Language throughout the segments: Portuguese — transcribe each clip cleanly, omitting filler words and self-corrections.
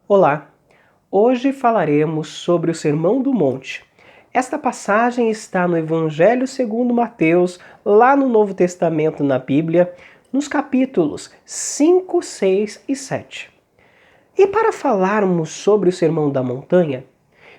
Olá! Hoje falaremos sobre o Sermão do Monte. Esta passagem está no Evangelho segundo Mateus, lá no Novo Testamento na Bíblia, nos capítulos 5, 6 e 7. E para falarmos sobre o Sermão da Montanha,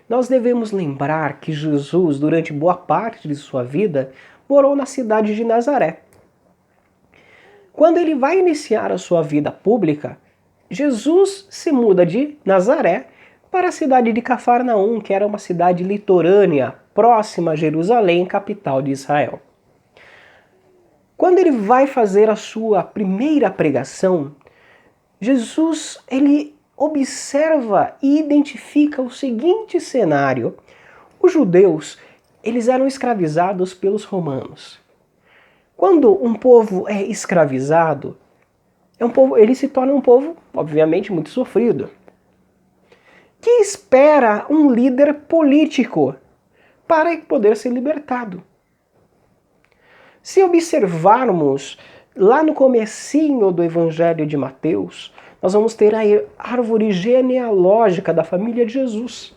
nós devemos lembrar que Jesus, durante boa parte de sua vida, morou na cidade de Nazaré. Quando ele vai iniciar a sua vida pública, Jesus se muda de Nazaré para a cidade de Cafarnaum, que era uma cidade litorânea, próxima a Jerusalém, capital de Israel. Quando ele vai fazer a sua primeira pregação, Jesus ele observa e identifica o seguinte cenário: os judeus eles eram escravizados pelos romanos. Quando um povo é escravizado, ele se torna um povo, obviamente, muito sofrido, que espera um líder político para poder ser libertado. Se observarmos lá no comecinho do Evangelho de Mateus, nós vamos ter a árvore genealógica da família de Jesus.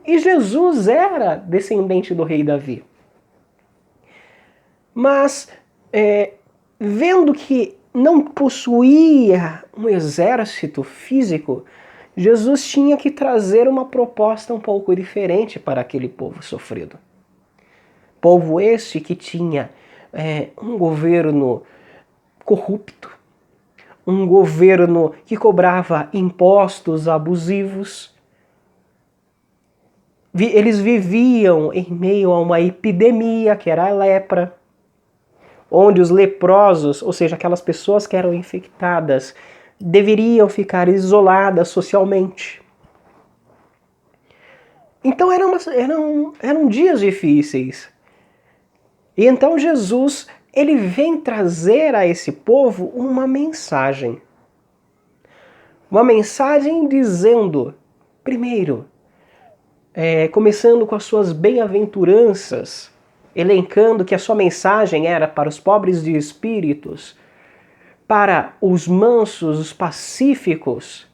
E Jesus era descendente do rei Davi. Mas, vendo que não possuía um exército físico, Jesus tinha que trazer uma proposta um pouco diferente para aquele povo sofrido. Povo este que tinha um governo corrupto, um governo que cobrava impostos abusivos. Eles viviam em meio a uma epidemia, que era a lepra, onde os leprosos, ou seja, aquelas pessoas que eram infectadas, deveriam ficar isoladas socialmente. Então eram dias difíceis. E então Jesus ele vem trazer a esse povo uma mensagem. Uma mensagem dizendo, primeiro, começando com as suas bem-aventuranças, elencando que a sua mensagem era para os pobres de espíritos, para os mansos, os pacíficos,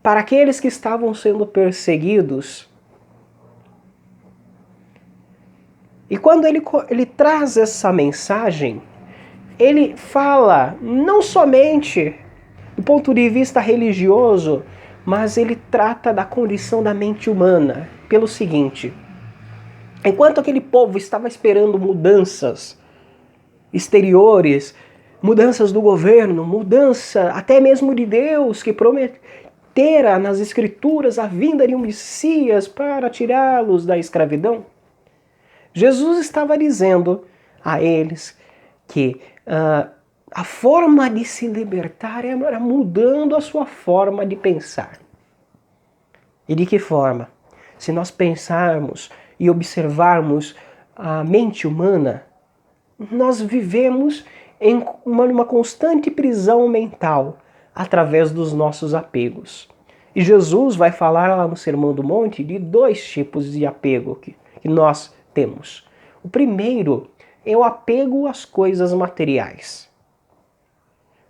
para aqueles que estavam sendo perseguidos. E quando ele traz essa mensagem, ele fala não somente do ponto de vista religioso, mas ele trata da condição da mente humana pelo seguinte: enquanto aquele povo estava esperando mudanças exteriores, mudanças do governo, mudança até mesmo de Deus, que prometera nas Escrituras a vinda de um Messias para tirá-los da escravidão, Jesus estava dizendo a eles que a forma de se libertar era mudando a sua forma de pensar. E de que forma? Se nós pensarmos e observarmos a mente humana, nós vivemos em uma constante prisão mental através dos nossos apegos. E Jesus vai falar lá no Sermão do Monte de dois tipos de apego que nós temos. O primeiro é o apego às coisas materiais.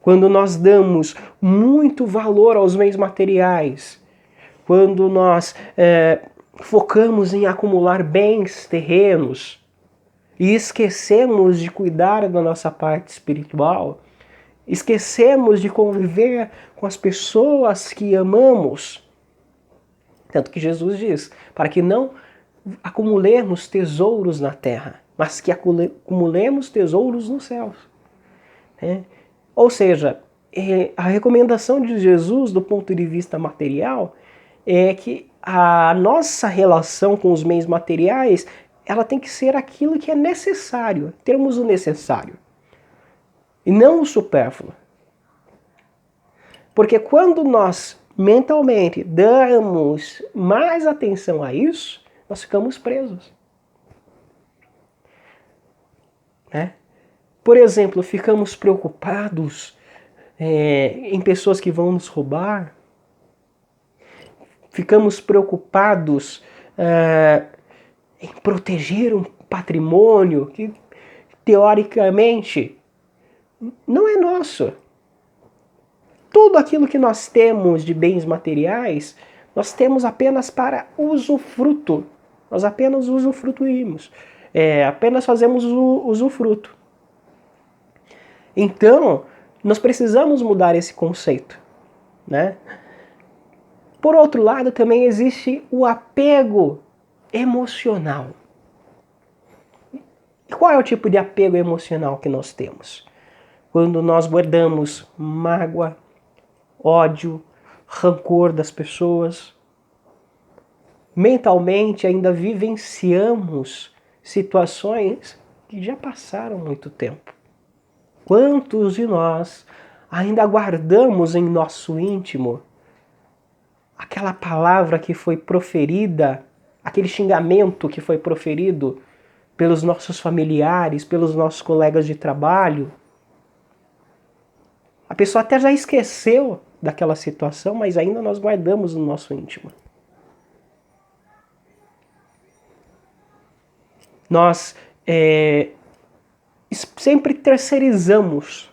Quando nós damos muito valor aos bens materiais, quando nós focamos em acumular bens terrenos e esquecemos de cuidar da nossa parte espiritual, esquecemos de conviver com as pessoas que amamos. Tanto que Jesus diz, para que não acumulemos tesouros na terra, mas que acumulemos tesouros nos céus. Ou seja, a recomendação de Jesus do ponto de vista material é que a nossa relação com os bens materiais ela tem que ser aquilo que é necessário, termos o necessário, e não o supérfluo. Porque quando nós mentalmente damos mais atenção a isso, nós ficamos presos. Por exemplo, ficamos preocupados em pessoas que vão nos roubar, ficamos preocupados em proteger um patrimônio que, teoricamente, não é nosso. tudo aquilo que nós temos de bens materiais, nós temos apenas para usufruto. Nós apenas usufruímos. Apenas fazemos o usufruto. Então, nós precisamos mudar esse conceito, né? Por outro lado, também existe o apego emocional. E qual é o tipo de apego emocional que nós temos? Quando nós guardamos mágoa, ódio, rancor das pessoas. Mentalmente ainda vivenciamos situações que já passaram muito tempo. Quantos de nós ainda guardamos em nosso íntimo aquela palavra que foi proferida, aquele xingamento que foi proferido pelos nossos familiares, pelos nossos colegas de trabalho? A pessoa até já esqueceu daquela situação, mas ainda nós guardamos no nosso íntimo. Nós sempre terceirizamos.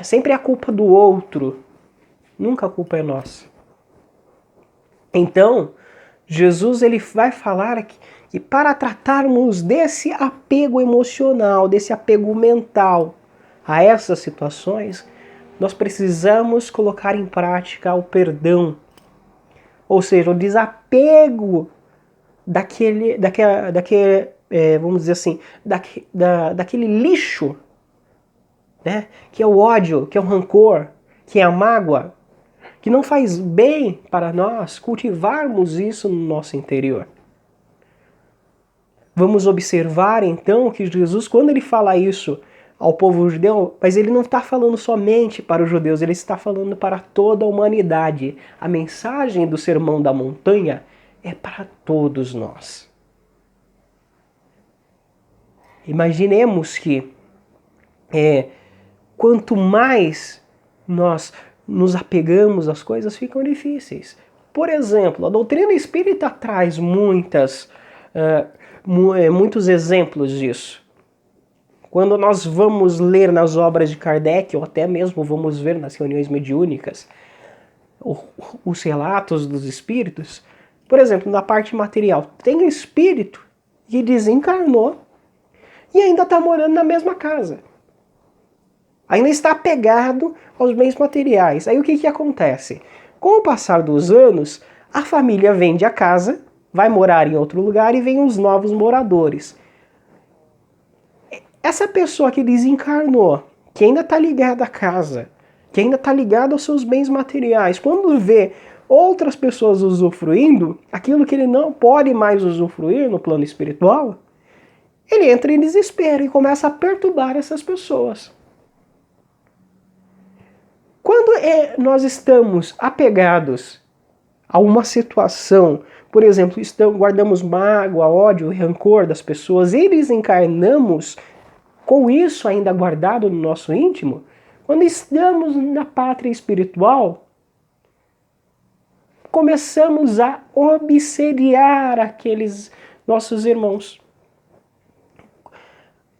Sempre é a culpa do outro. Nunca a culpa é nossa. Então, Jesus ele vai falar que para tratarmos desse apego emocional, desse apego mental a essas situações, nós precisamos colocar em prática o perdão. Ou seja, o desapego daquele vamos dizer assim, daquele lixo, né? Que é o ódio, que é o rancor, que é a mágoa, que não faz bem para nós cultivarmos isso no nosso interior. Vamos observar então que Jesus, quando ele fala isso ao povo judeu, mas ele não está falando somente para os judeus, ele está falando para toda a humanidade. A mensagem do Sermão da Montanha é para todos nós. Imaginemos que quanto mais nós nos apegamos às coisas, ficam difíceis. Por exemplo, a doutrina espírita traz muitos exemplos disso. Quando nós vamos ler nas obras de Kardec, ou até mesmo vamos ver nas reuniões mediúnicas, os relatos dos espíritos, por exemplo, na parte material, tem um espírito que desencarnou e ainda está morando na mesma casa. Ainda está apegado aos bens materiais. Aí o que acontece? Com o passar dos anos, a família vende a casa, vai morar em outro lugar e vem os novos moradores. Essa pessoa que desencarnou, que ainda está ligada à casa, que ainda está ligada aos seus bens materiais, quando vê outras pessoas usufruindo, aquilo que ele não pode mais usufruir no plano espiritual, ele entra em desespero e começa a perturbar essas pessoas. Quando nós estamos apegados a uma situação, por exemplo, guardamos mágoa, ódio, rancor das pessoas e desencarnamos com isso ainda guardado no nosso íntimo, quando estamos na pátria espiritual, começamos a obsediar aqueles nossos irmãos.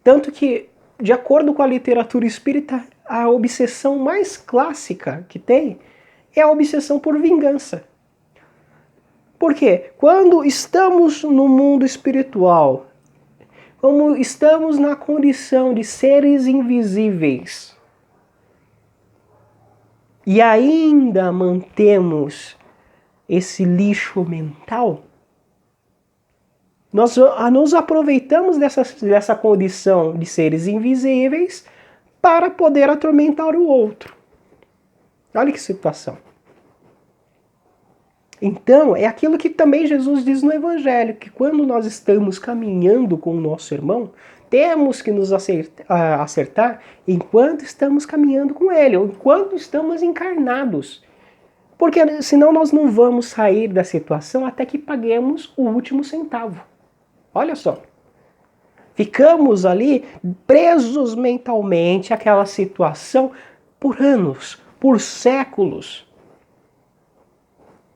Tanto que, de acordo com a literatura espírita, a obsessão mais clássica que tem é a obsessão por vingança. Por quê? Quando estamos no mundo espiritual, como estamos na condição de seres invisíveis, e ainda mantemos esse lixo mental, nós nos aproveitamos dessa condição de seres invisíveis para poder atormentar o outro. Olha que situação. Então, é aquilo que também Jesus diz no Evangelho, que quando nós estamos caminhando com o nosso irmão, temos que nos acertar enquanto estamos caminhando com ele, ou enquanto estamos encarnados. Porque senão nós não vamos sair da situação até que paguemos o último centavo. Olha só. Ficamos ali presos mentalmente àquela situação por anos, por séculos.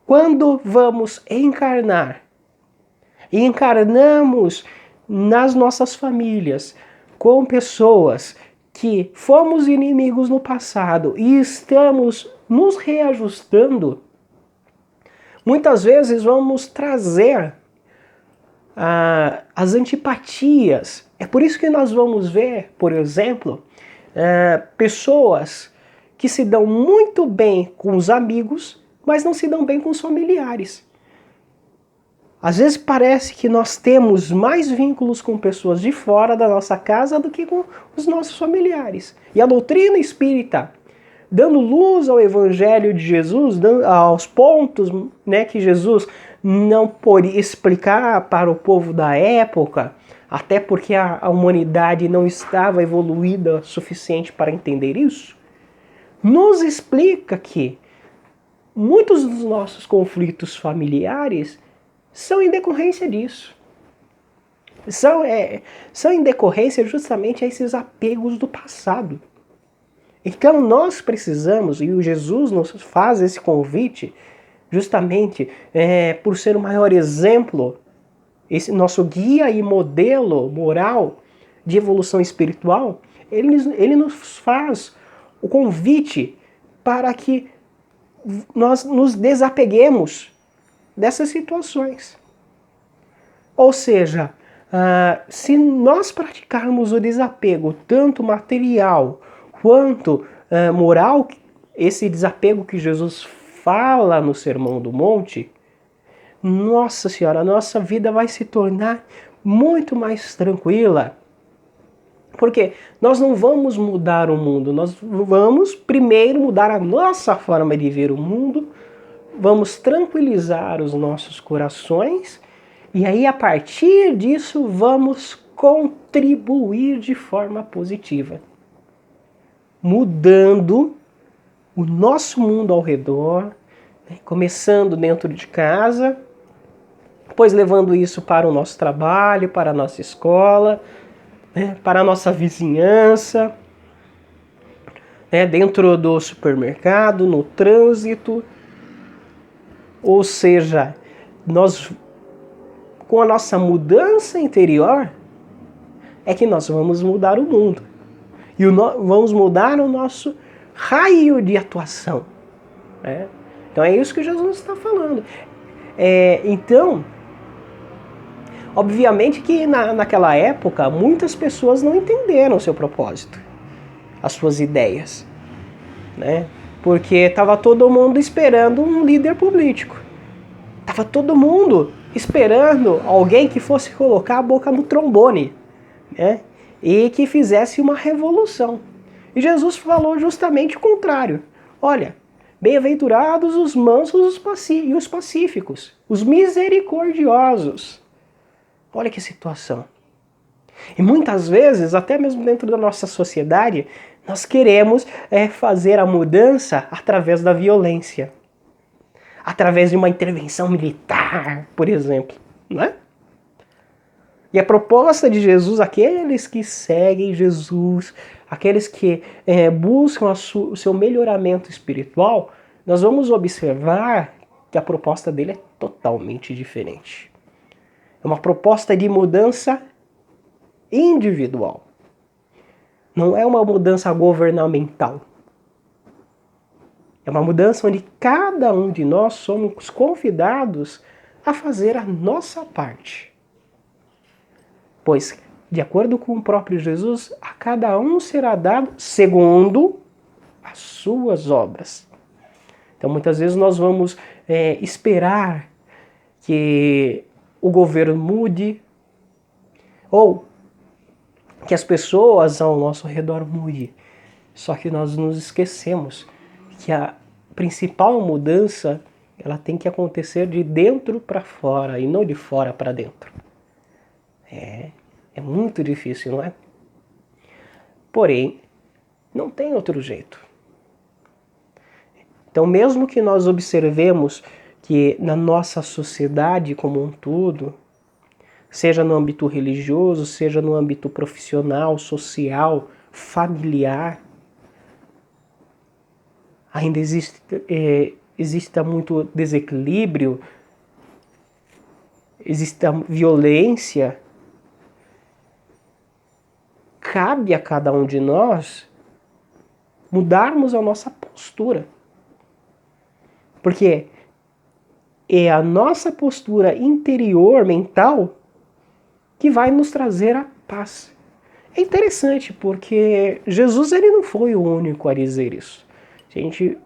Quando vamos encarnar, e encarnamos nas nossas famílias com pessoas que fomos inimigos no passado e estamos nos reajustando, muitas vezes vamos trazer as antipatias. É por isso que nós vamos ver, por exemplo, pessoas que se dão muito bem com os amigos, mas não se dão bem com os familiares. Às vezes parece que nós temos mais vínculos com pessoas de fora da nossa casa do que com os nossos familiares. E a doutrina espírita, dando luz ao Evangelho de Jesus, aos pontos, né, que Jesus não poderia explicar para o povo da época, até porque a humanidade não estava evoluída o suficiente para entender isso, nos explica que muitos dos nossos conflitos familiares são em decorrência disso. São em decorrência justamente a esses apegos do passado. Então nós precisamos, e o Jesus nos faz esse convite, justamente por ser o maior exemplo, esse nosso guia e modelo moral de evolução espiritual, ele nos faz o convite para que nós nos desapeguemos dessas situações. Ou seja, se nós praticarmos o desapego, tanto material quanto moral, esse desapego que Jesus fala no Sermão do Monte, nossa Senhora, a nossa vida vai se tornar muito mais tranquila. Porque nós não vamos mudar o mundo, nós vamos primeiro mudar a nossa forma de ver o mundo, vamos tranquilizar os nossos corações e aí a partir disso vamos contribuir de forma positiva, mudando o nosso mundo ao redor, né, começando dentro de casa, depois levando isso para o nosso trabalho, para a nossa escola, né, para a nossa vizinhança, né, dentro do supermercado, no trânsito. Ou seja, nós, com a nossa mudança interior, é que nós vamos mudar o mundo. E vamos mudar o nosso raio de atuação. Né? Então é isso que Jesus está falando. Então, obviamente que naquela época, muitas pessoas não entenderam o seu propósito, as suas ideias. Né? Porque estava todo mundo esperando um líder político. Estava todo mundo esperando alguém que fosse colocar a boca no trombone, né? E que fizesse uma revolução. E Jesus falou justamente o contrário. Olha, bem-aventurados os mansos e os pacíficos, os misericordiosos. Olha que situação. E muitas vezes, até mesmo dentro da nossa sociedade, nós queremos fazer a mudança através da violência. Através de uma intervenção militar, por exemplo. Não é? E a proposta de Jesus, aqueles que seguem Jesus, aqueles que buscam o seu melhoramento espiritual, nós vamos observar que a proposta dele é totalmente diferente. É uma proposta de mudança individual. Não é uma mudança governamental. É uma mudança onde cada um de nós somos convidados a fazer a nossa parte. Pois, de acordo com o próprio Jesus, a cada um será dado segundo as suas obras. Então, muitas vezes nós vamos esperar que o governo mude ou que as pessoas ao nosso redor mudem. Só que nós nos esquecemos que a principal mudança ela tem que acontecer de dentro para fora e não de fora para dentro. É muito difícil, não é? Porém, não tem outro jeito. Então, mesmo que nós observemos que na nossa sociedade como um todo, seja no âmbito religioso, seja no âmbito profissional, social, familiar, ainda existe muito desequilíbrio, existe violência. cabe a cada um de nós mudarmos a nossa postura. Porque é a nossa postura interior, mental, que vai nos trazer a paz. É interessante porque Jesus ele não foi o único a dizer isso. Se a gente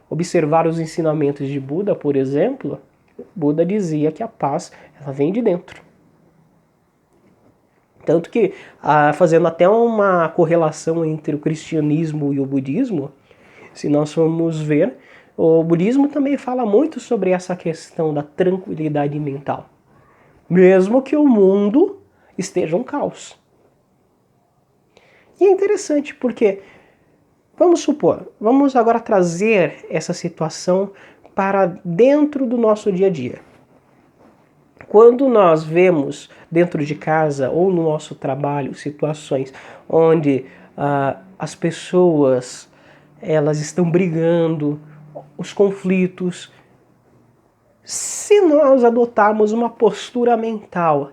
observar os ensinamentos de Buda, por exemplo, Buda dizia que a paz ela vem de dentro. Tanto que, fazendo até uma correlação entre o cristianismo e o budismo, se nós formos ver, o budismo também fala muito sobre essa questão da tranquilidade mental. Mesmo que o mundo esteja um caos. E é interessante porque, vamos supor, vamos agora trazer essa situação para dentro do nosso dia a dia. Quando nós vemos dentro de casa ou no nosso trabalho situações onde as pessoas elas estão brigando, os conflitos, se nós adotarmos uma postura mental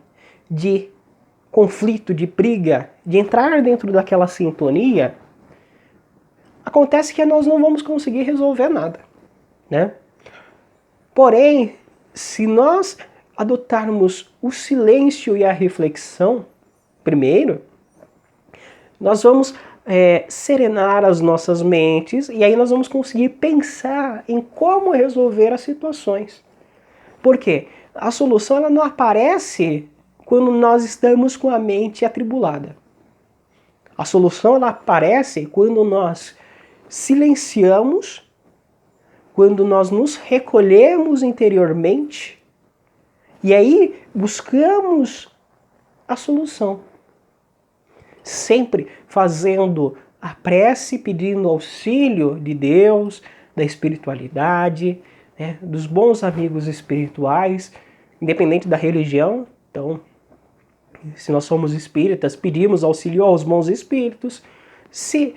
de conflito, de briga, de entrar dentro daquela sintonia, acontece que nós não vamos conseguir resolver nada, né? Porém, se nós adotarmos o silêncio e a reflexão primeiro, nós vamos serenar as nossas mentes e aí nós vamos conseguir pensar em como resolver as situações. Por quê? A solução ela não aparece quando nós estamos com a mente atribulada. A solução ela aparece quando nós silenciamos, quando nós nos recolhemos interiormente e aí buscamos a solução. Sempre fazendo a prece, pedindo auxílio de Deus, da espiritualidade, né, dos bons amigos espirituais, independente da religião. Então, se nós somos espíritas, pedimos auxílio aos bons espíritos. Se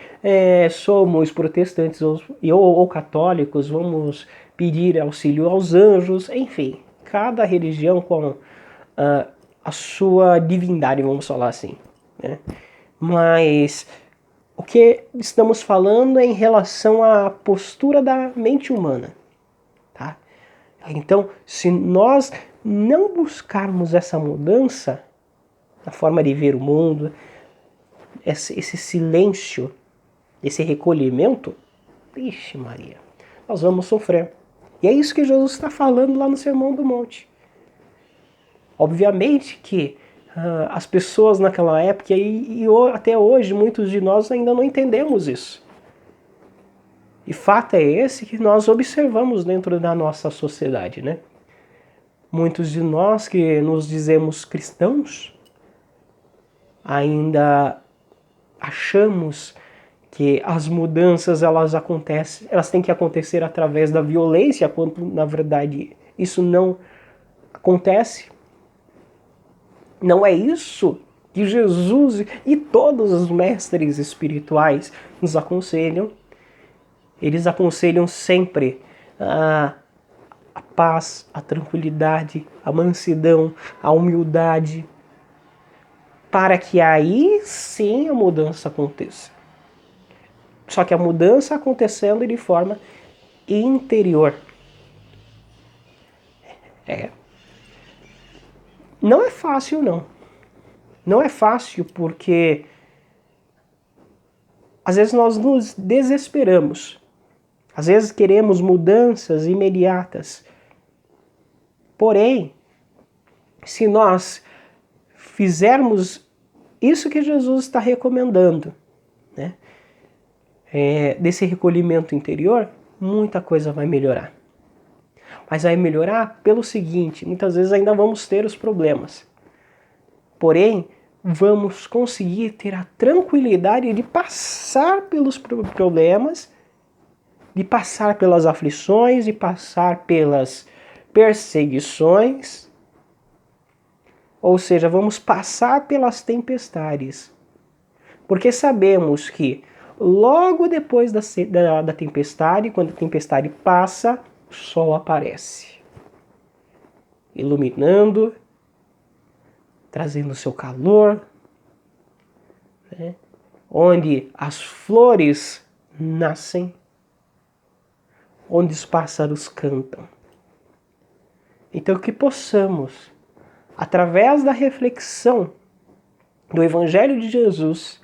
somos protestantes ou católicos, vamos pedir auxílio aos anjos. Enfim, cada religião com a sua divindade, vamos falar assim, né? Mas o que estamos falando é em relação à postura da mente humana, tá? Então, se nós não buscarmos essa mudança na forma de ver o mundo, esse silêncio, esse recolhimento, vixe Maria, nós vamos sofrer. E é isso que Jesus está falando lá no Sermão do Monte. Obviamente que as pessoas naquela época e até hoje muitos de nós ainda não entendemos isso. E fato é esse que nós observamos dentro da nossa sociedade, né? Muitos de nós que nos dizemos cristãos ainda achamos que as mudanças elas têm que acontecer através da violência, quando na verdade isso não acontece. Não é isso que Jesus e todos os mestres espirituais nos aconselham. Eles aconselham sempre a paz, a tranquilidade, a mansidão, a humildade, para que aí sim a mudança aconteça. Só que a mudança acontecendo de forma interior. Não é fácil, não. Não é fácil porque às vezes nós nos desesperamos. Às vezes queremos mudanças imediatas. Porém, se nós fizermos isso que Jesus está recomendando, né, desse recolhimento interior, muita coisa vai melhorar. Mas vai melhorar pelo seguinte, muitas vezes ainda vamos ter os problemas. Porém, vamos conseguir ter a tranquilidade de passar pelos problemas, de passar pelas aflições, de passar pelas perseguições. Ou seja, vamos passar pelas tempestades. Porque sabemos que logo depois da tempestade, quando a tempestade passa, o sol aparece, iluminando, trazendo seu calor, né? Onde as flores nascem, onde os pássaros cantam. Então que possamos, através da reflexão do Evangelho de Jesus,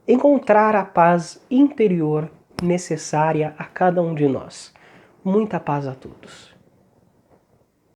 encontrar a paz interior necessária a cada um de nós. Muita paz a todos.